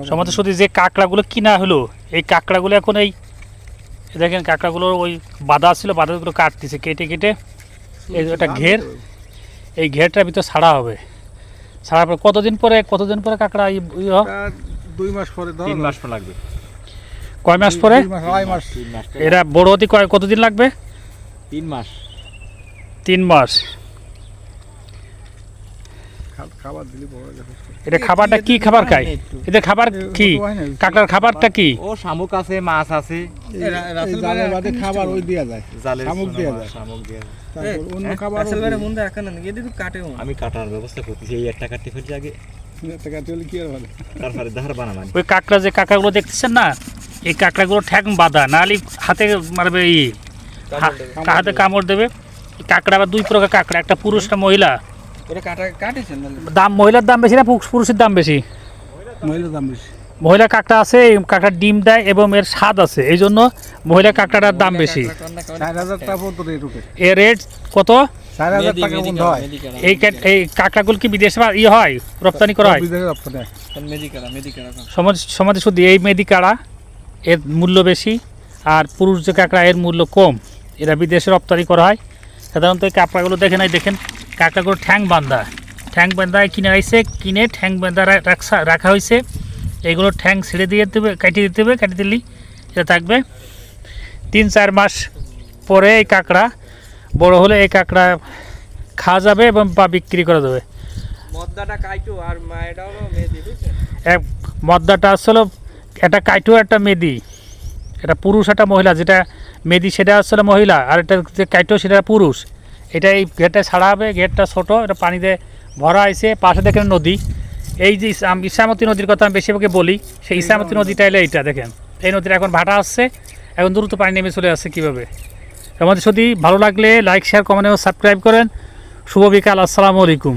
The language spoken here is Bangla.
সমাজে শুধু যে কাঁকড়াগুলো কিনা হলো এই কাঁকড়াগুলো এখন এই দেখেন কাঁকড়াগুলো ওই বাঁধা ছিল বাঁধাগুলো কাটতেছে কেটে কেটে এই একটা ঘের এই ঘেরটার ভিতর ছাড়া হবে ছাড়ার পর কতদিন পরে কাঁকড়া 2 মাস পরে 3 মাস লাগবে কয় মাস পরে 2 মাস এরা বড় হতে কতদিন লাগবে 3 মাস খাবার দিলে বড় যাবে এটা খাবারটা কি খাবার খায় এটা খাবার কি কাঁকড়ার খাবারটা কি ও শামুক আছে মাছ আছে জালের বাদে খাবার ওই দেয়া যায় শামুক দেয়া যায় তারপর অন্য খাবার আসলে মন রাখা না এদি তো কাটে আমি কাটার ব্যবস্থা করতেছি এই একটা কাটতে ফেলছি আগে একটা কাটতে হলে কি আর ভালো তারপরে ধার বানাবানি ওই কাঁকড়াগুলো দেখতেছেন না এই কাঁকড়াগুলো ঠ্যাং বাঁধা নাহলে হাতে মারবে হাতে কামড় দেবে কাঁকড়া আবার 2 প্রকার কাঁকড়া একটা পুরুষ একটা মহিলা ওরা কাটেছেন দাম মহিলার দাম বেশি না পুরুষের দাম বেশি মহিলার দাম বেশি মহিলা কাঁকড়া আছে এই কাঁকড়ার ডিম দেয় এবং এর স্বাদ আছে এই জন্য মহিলা কাঁকড়াটার দাম বেশি 4000 টাকা পর্যন্ত রেট উঠে এর রেট কত 4000 টাকা পর্যন্ত হয় এই কাঁকড়াগুলো কি বিদেশে হয় রপ্তানি করা হয় বিদেশে রপ্তানি হয় সমাজে শুধু এই মেদি কাঁকড়া এর মূল্য বেশি আর পুরুষ যে কাঁকড়া এর মূল্য কম এরা বিদেশে রপ্তানি করা হয় সাধারণত এই কাঁকড়াগুলো দেখেন কাঁকড়াগুলো ঠ্যাং বান্ধা কিনে ঠ্যাং বান্ধা রাখা হয়েছে এগুলো ঠ্যাং ছেড়ে দিয়ে দেবে কেটে দিলেই এটা থাকবে 3-4 মাস পরে এই কাঁকড়া বড় হলে এই কাঁকড়া খাওয়া যাবে এবং বা বিক্রি করা যাবে মদ্দাটা আসলে একটা কাইটো একটা মেদি এটা পুরুষ একটা মহিলা যেটা মেদি সেটা আসলে মহিলা আর এটা যে কাইটো সেটা পুরুষ এটা এই ঘেরটা ছাড়া হবে ঘেরটা ছোটো এটা পানিতে ভরা হয়েছে পাশে দেখেন নদী এই যে ইসামতি নদীর কথা আমি বেশিরভাগে বলি সেই ইসামতি নদীটা এলে এইটা দেখেন এই নদীটা এখন ভাটা আসছে এখন দ্রুত পানি নেমে চলে আসছে কীভাবে আমাদের যদি ভালো লাগলে লাইক শেয়ার কমেন্ট এবং সাবস্ক্রাইব করেন শুভ বিকাল আসসালামু আলাইকুম